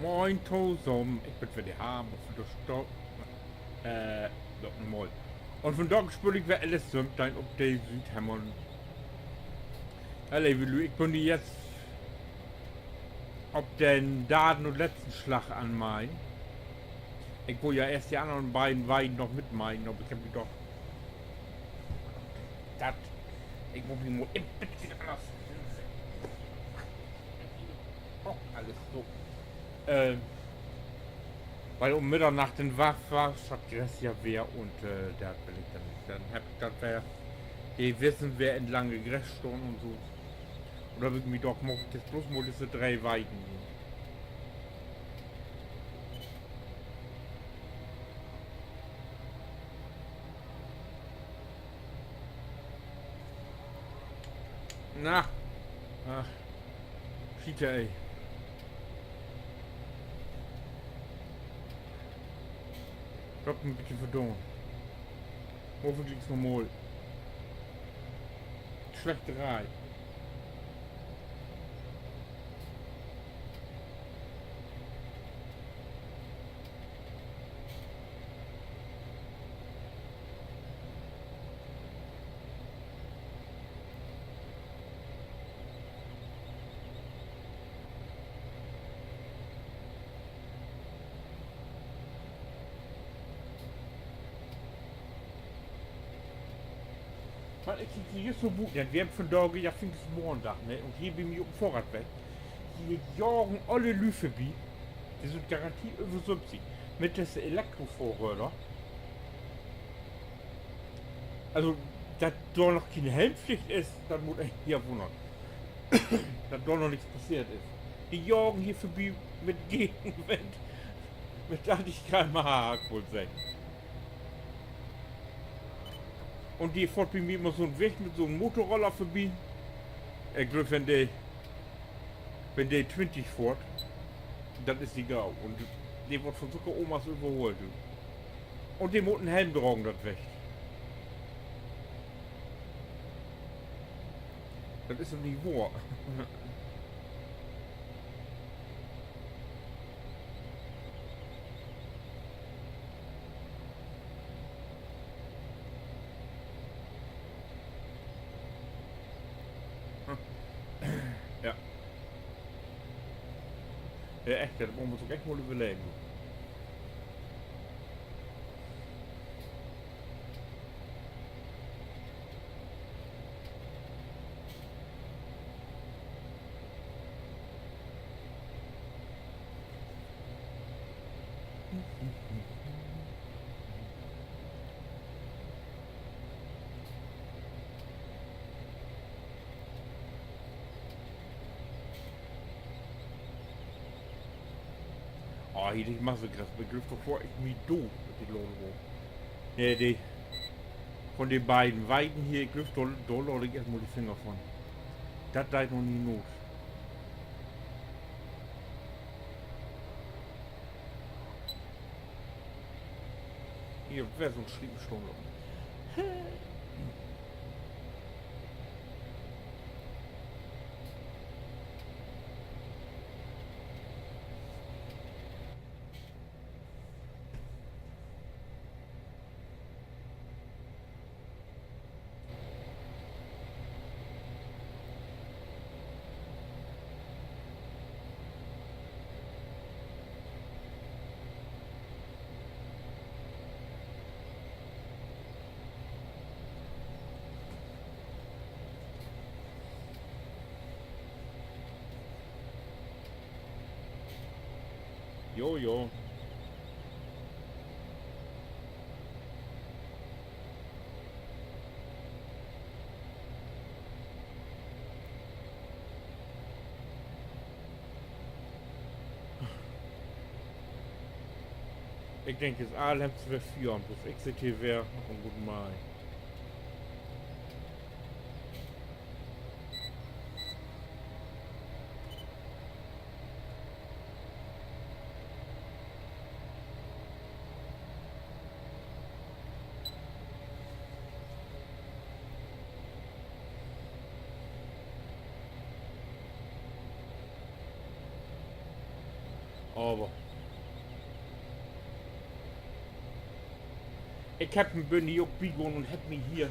Moin zusammen, ich bin für die Haben und für die Stadt. Doch nochmal. Und von da spüre ich wer alles so dein ob der Südhammern. Alle, ich bin die jetzt ob den Daten und letzten Schlag an mein. Ich will ja erst die anderen beiden Weiden noch mit meinen, aber ich hab die doch. Das. Ich muss mich mal ein bisschen anders. Oh, alles so. Weil um Mitternacht den Waff war, hat das ja wer und der will ich dann nicht. Dann hab ich das wer, die wissen, wer entlang gegrätscht stand und so. Oder will ich mich doch machen, das bloß mal diese 3 Weiden gehen. Na, ach, Cheater, ey. Stopp ein bisschen verdammt. Hoffentlich ist normal. Schlächterei. Man, ich krieg hier so gut, wir haben von da ja Pfingstmontag, ne? Und hier bin ich auf dem Vorrat weg. Hier jagen alle Lüfe wie. Die sind garantiert über 70. Mit des Elektrovorräder. Also, dass da noch keine Helmpflicht ist, dann muss ich hier wundern. Dass da noch nichts passiert ist. Die jagen hier vorbei mit Gegenwind. Mit 80 km/h wohl sein. Und die fährt bei mir immer so einen Weg mit so einem Motorroller vorbei. Ich glaube, wenn der 20 fährt, dann ist die Gau. Und die wird von sogar Omas überholt. Und die muss einen Helm tragen, das weg. Das ist doch nicht wahr. Ja. Ja, echt, das muss man sich echt mal überlegen. Oh, hier die Masse krass. Begriff bevor ich mich doof mit den Lohn. Nee, die. Von den beiden Weiden hier, ich glaube, da lade ich erstmal die Finger von. Das leid noch nie not. Hier wäre so ein Schriebenstunde. Jo, jo. Ich denke, es Alem zu verführen, plus XCT wäre noch ein guten Mal. Aber ich hab einen Bönni auch bigon und hab mir hier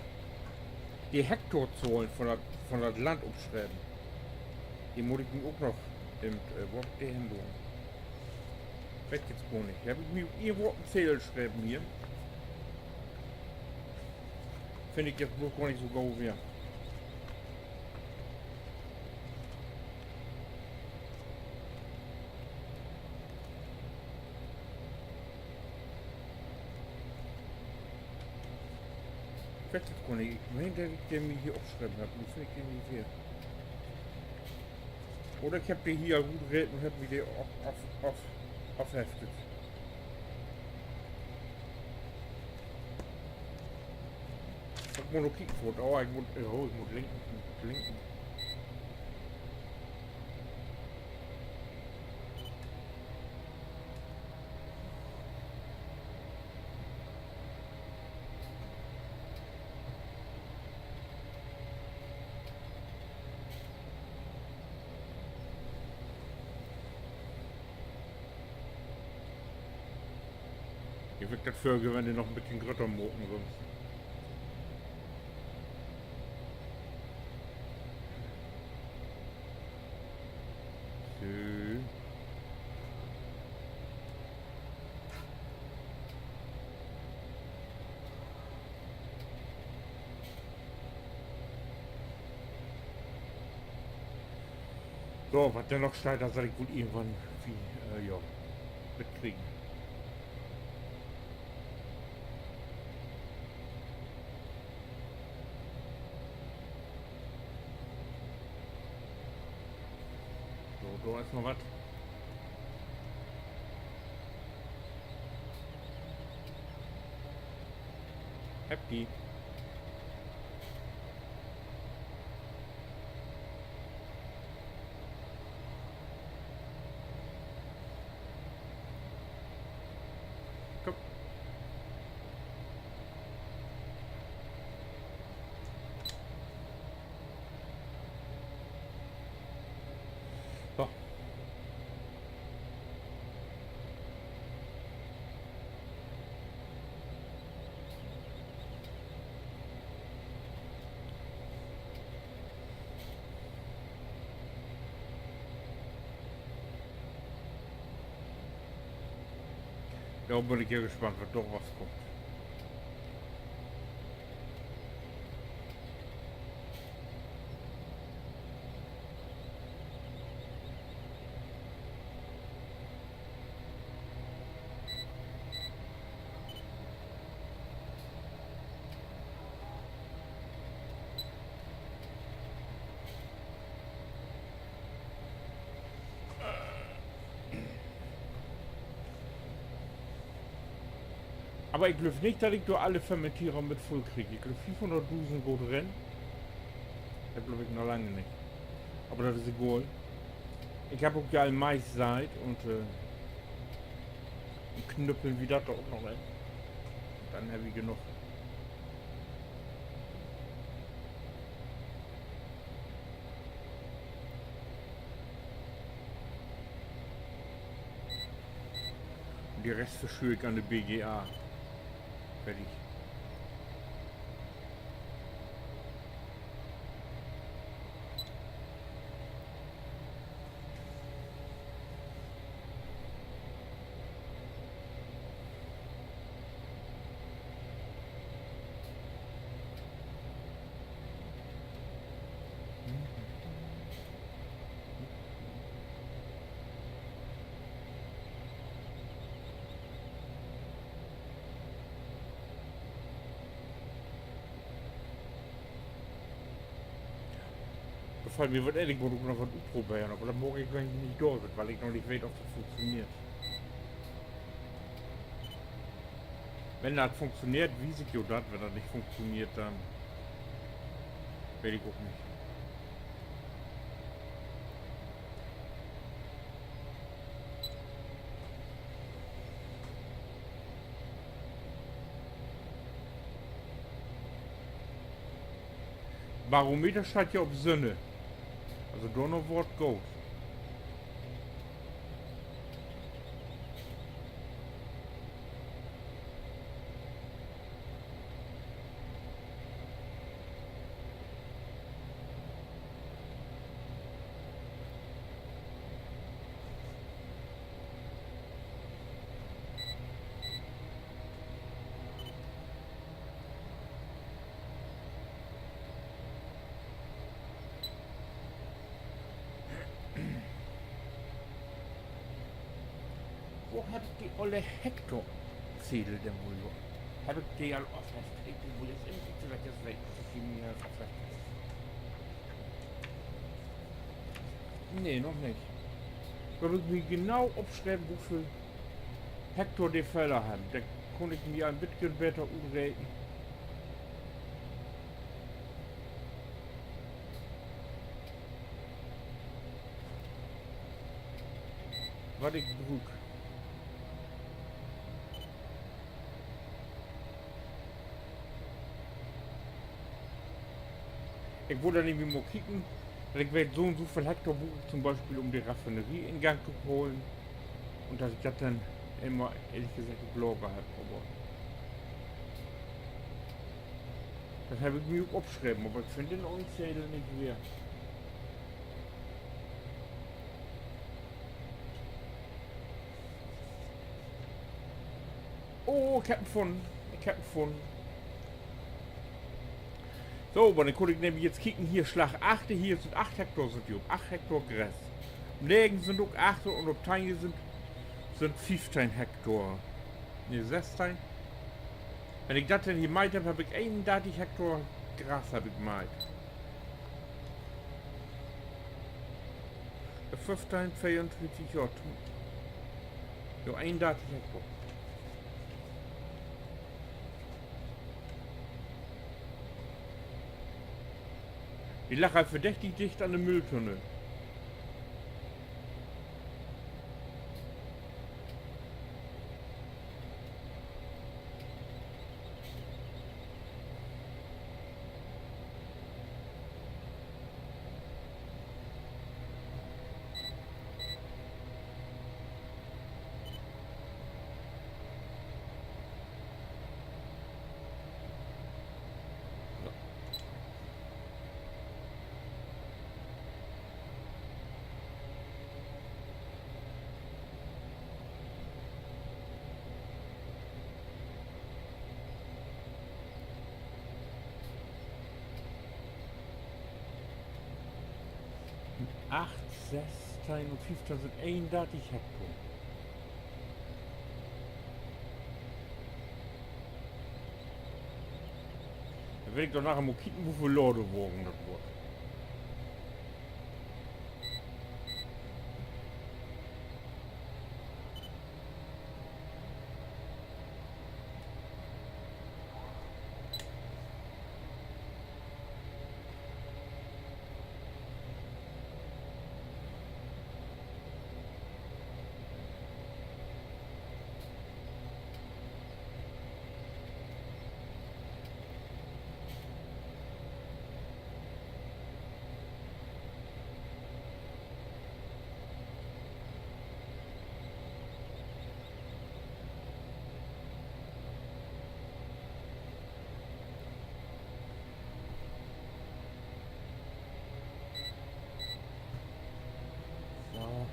die Hektarzahlen von das Land aufschreiben. Die muss ich mir auch noch wo hab ich die hin? Weg jetzt gar nicht. Hab ich mir irgendwo auf den Zettel schreiben hier. Finde ich jetzt bloß gar nicht so gau wie. Ich weiß jetzt gar nicht. Ich meine, dass ich den mir hier aufschreiben habe. Wo finde ich den nicht hier? Oder ich habe den hier gut geredet und habe mir den aufheftet. Ich muss noch kicken. Oh, ich muss linken. Ich würde dafür gewinnen, noch ein bisschen Grötter moken sonst. So. So, was der noch steht, da soll ich gut irgendwann ja, mitkriegen. So, da ist noch was. Happy. Komm. So. Da bin ich ja gespannt, was doch was kommt. Aber ich glaube nicht, dass ich da alle Fermentierer mit voll kriege. Ich glaube 500.000 gut drin. Das glaube ich noch lange nicht. Aber das ist egal. Ich habe auch geil Mais seit und Knüppeln wie das da auch noch rein. Dann habe ich genug. Und die Rest verschüre ich an der BGA. Fertig. Gefallen mir wird ehrlich gut noch was probieren, aber dann morgen ich nicht durch, weil ich noch nicht weiß, ob das funktioniert. Wenn das funktioniert, wie sich das, wenn das nicht funktioniert, dann werde ich auch nicht. Barometer steht ja auf Sünde. Also Donnerwort Gold. wo hab ich die olle Hektar-Zedel denn wohl? Hab ich die all offen, ich wo jetzt endlich zu weg ist, weg, die mir verflecht ist. Nee, noch nicht. Da muss ich mir genau aufschreiben, wofür Hektar die Felder haben. Da kann ich mir ein bisschen besser umrechnen. Was ich brauche. Ich wollte dann irgendwie mal kicken. Ich werde so und so viel Hektar buchen, zum Beispiel um die Raffinerie in Gang zu holen. Und dass ich das dann immer, ehrlich gesagt, Blogger habe. Aber das habe ich mir auch abgeschrieben, aber ich finde den Unzähler nicht mehr. Oh, ich habe ihn gefunden. Ich habe ihn gefunden. So, aber dann konnte ich nämlich jetzt kicken, hier Schlag 8, hier sind 8 Hektar, sind die 8 Hektar Gras. Nirgends sind auch 8 und auf Teile sind 15 Hektar. Ne, 16. Wenn ich das dann hier gemeint habe ich 31 Hektar Gras habe ich gemeint. 15, 24, ja. Ja, 31 Hektar. Die lag halt verdächtig dicht an der Mülltonne. Mit 8, 16 und 15 sind 31 Hektar. Da werde ich doch nachher mal kicken, wie viel Lorde wogen das wird. So.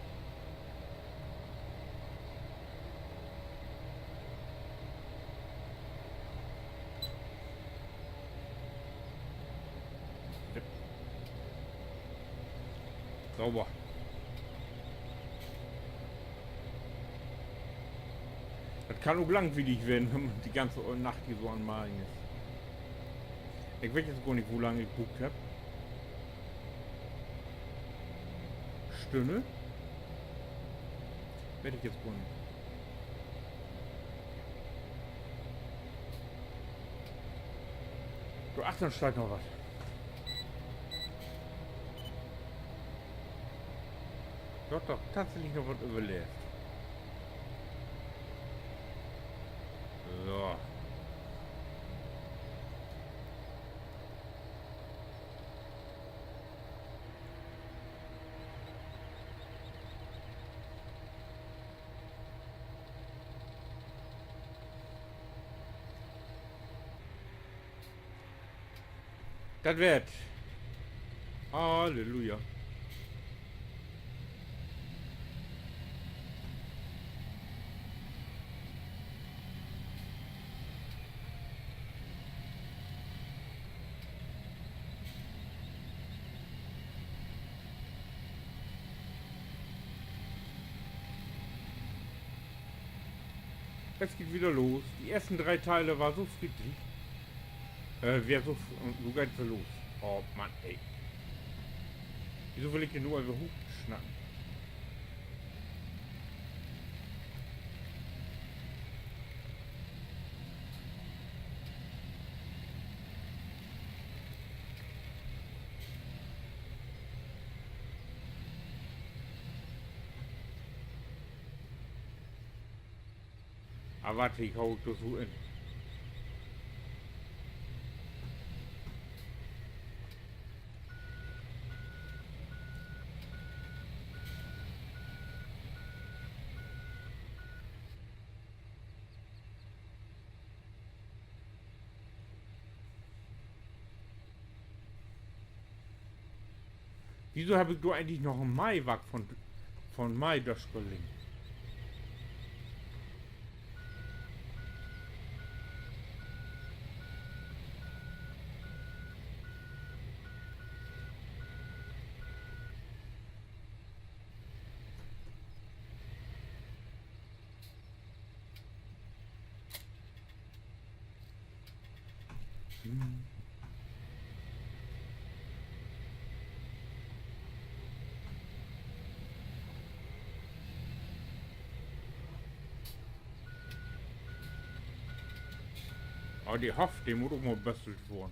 Sauber. Das kann auch langweilig werden, wenn man die ganze Nacht hier so an Malen ist. Ich weiß jetzt gar nicht, wo lange ich geguckt habe. Stunde? Werde ich jetzt gar nicht. Du, ach, dann steigt noch was. Doch, tatsächlich noch was überlebt. So. Das wird. Halleluja. Es geht wieder los. Die ersten 3 Teile war so friedlich. Wer so geht so los. Oh Mann, ey. Wieso will ich denn nur einfach hochschnacken? Aber warte, ich hau das so in. Wieso habe ich da eigentlich noch einen Maiwag von Mai Döschkolling? Aber die Hoff, die muss auch mal bastelt worden.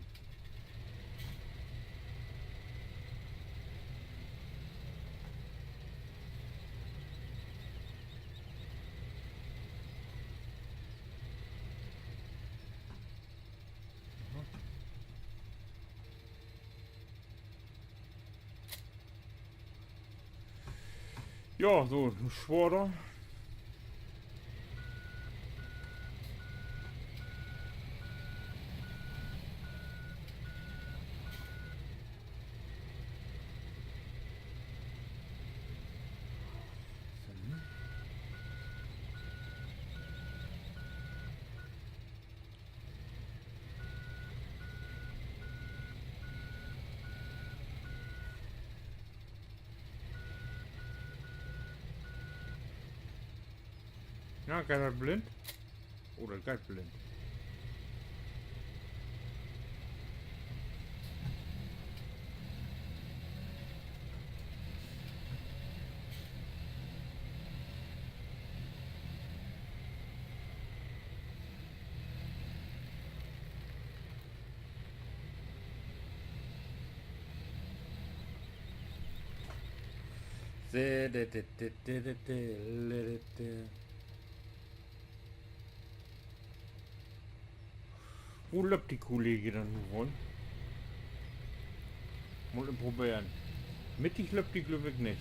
Ja, so ein Schwader. Ja, geht er blind? Oder geht blind? Wo lebt die Kollegin dann wohl? Mal probieren. Mittig lebt die glaube ich nicht.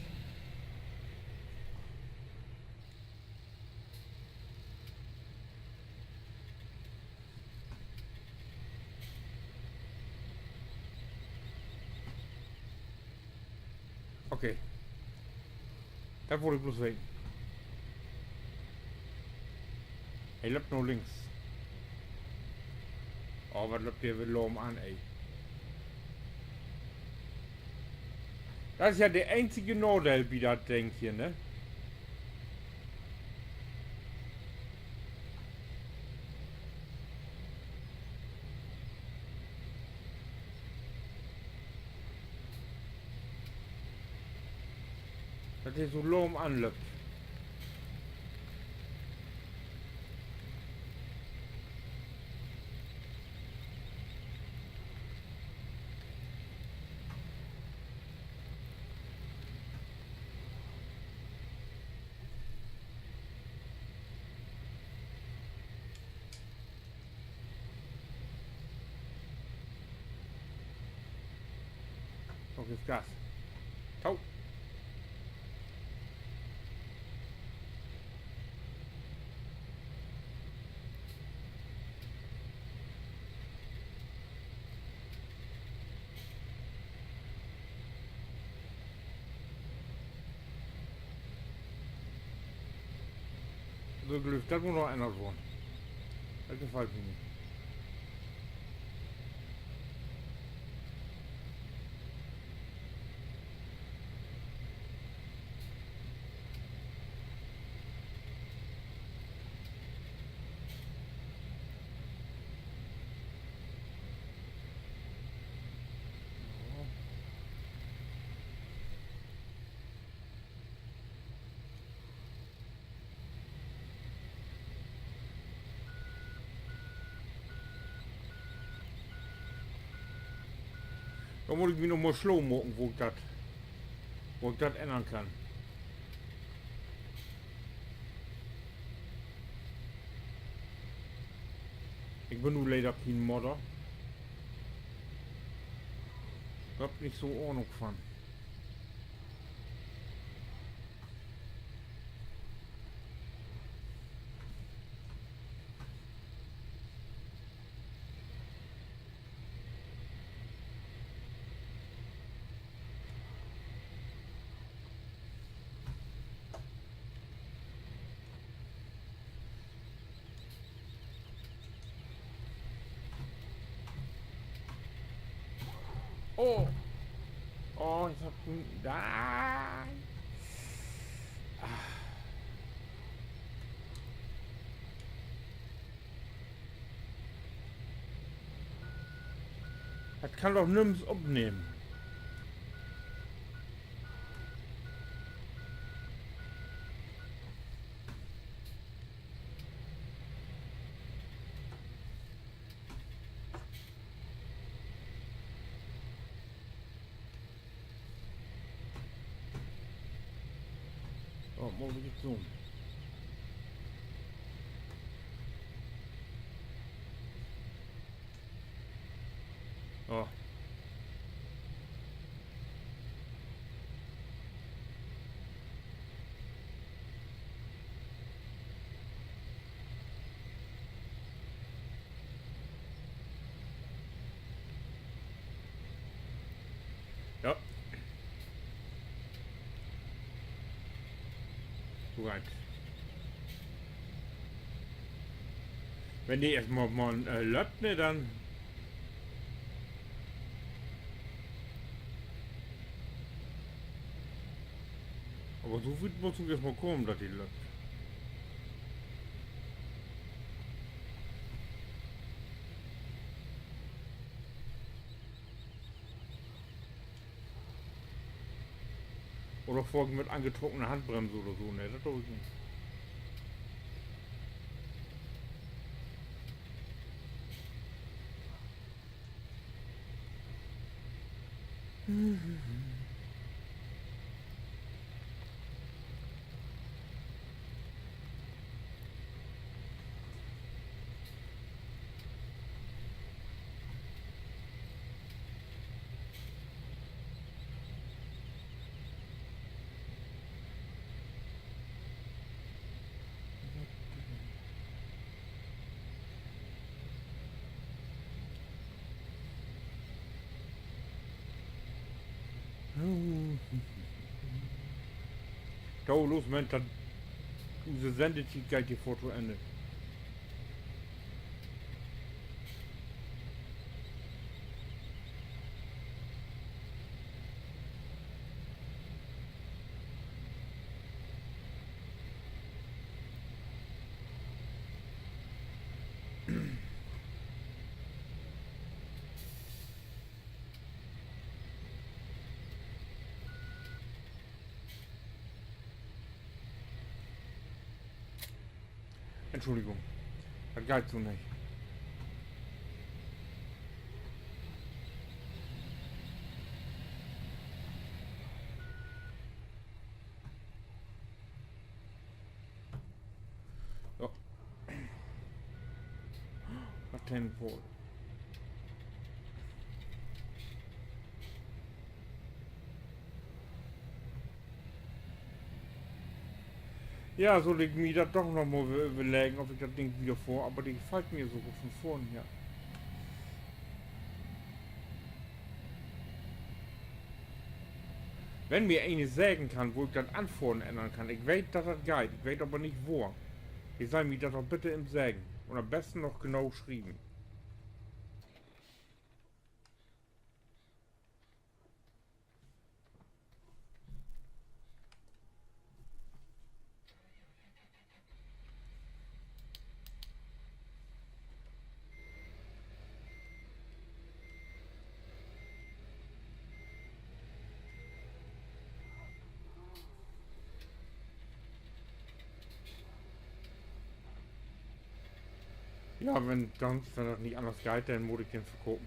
Okay. Da wollte ich bloß weg. Er lebt nur links. Oh, was lebt der Lärm an, ey? Das ist ja der einzige Nordel, wie das denkt hier, ne? Dass der so Lärm anlöpft. Noch ist Gas. Tau. So Glück, das muss noch einer wohnen. Das gefällt mir nicht. Da muss ich mich noch mal schlau machen, wo ich das ändern kann. Ich bin nur leider kein Modder. Ich hab nicht so Ahnung von. Oh! Oh, ich hab... Da! Das kann doch nichts abnehmen. Oh, muss ich jetzt zoomen. Oh. Ja. Right. Wenn die erstmal löppt, ne, dann... Aber so viel muss ich erstmal kommen, dass die löppt. Oder folgen mit angetrunkener Handbremse oder so, ne, das glaube ich nicht. Da los, Mensch, dann unsere Sendezeit geht hier vor zu Ende. Entschuldigung, das geht so nicht. So. Laternenpol. Ja, soll ich mir das doch noch mal überlegen, ob ich das Ding wieder vor, aber die gefällt mir so gut von vorn her. Wenn mir eine sagen kann, wo ich das Anfahren ändern kann, ich weiß, dass das geht, ich weiß aber nicht wo. Ich soll mir das doch bitte im Sagen und am besten noch genau schreiben. Ja, wenn das nicht anders geht, dann muss ich den verkaufen.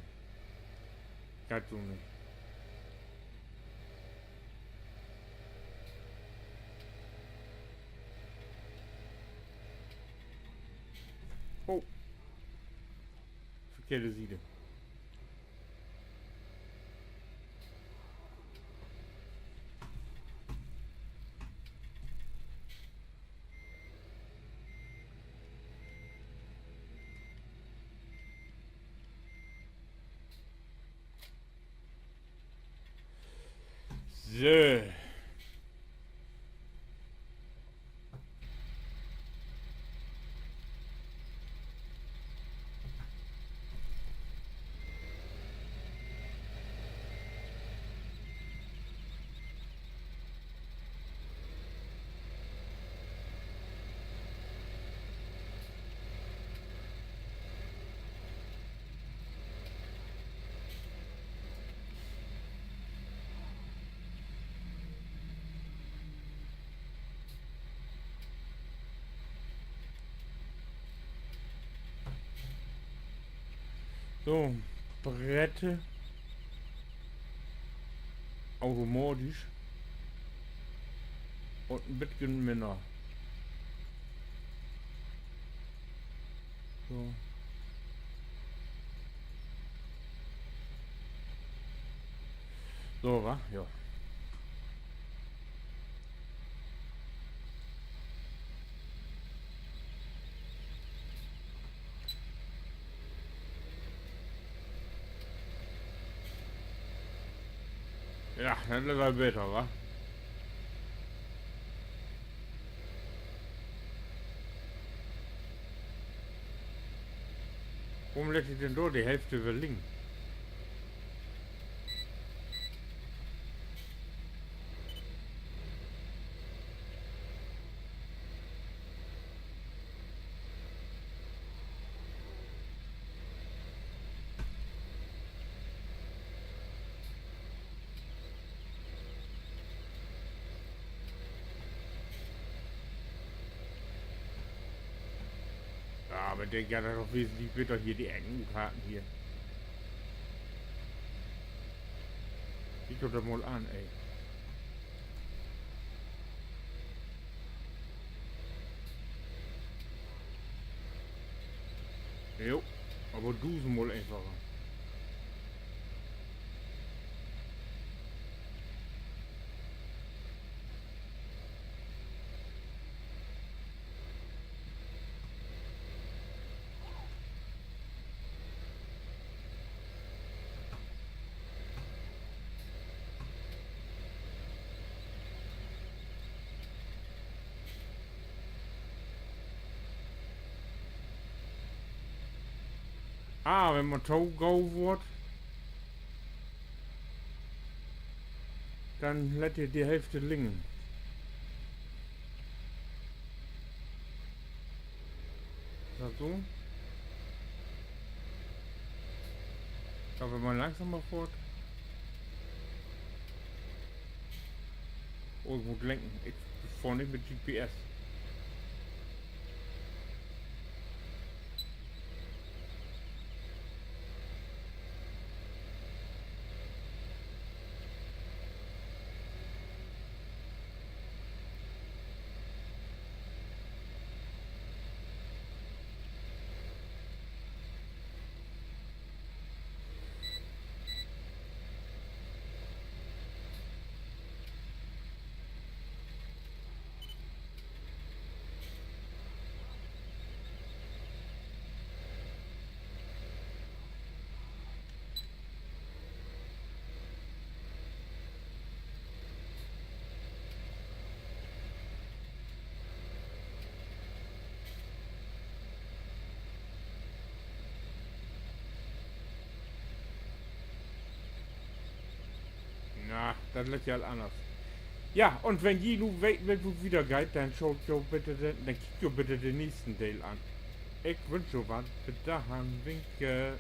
Geht so nicht. Oh. Verkehrte Seite. So. So, Brette. Automatisch. Und ein bisschen Männer. So. So, wa? Ja. Ja, das war besser, wa? Warum lässt sich denn dort die Hälfte verlinken? Ja, aber der geht doch wesentlich bitter hier, die Engenkarten hier. Sieh doch das mal an, ey. Jo, aber du mal einfacher. Ah, wenn man Tau-Gau wird, dann lässt ihr die Hälfte liegen. Ist das so? Aber wenn man langsamer fährt. Oh, ich muss lenken. Ich fahre nicht mit GPS. Na, das lässt ja halt anders. Ja, und wenn je nu wenn du wieder geht, dann schaut jo bitte dann kickt jo bitte den nächsten Teil an. Ich wünsche was. Bis dahin, winke.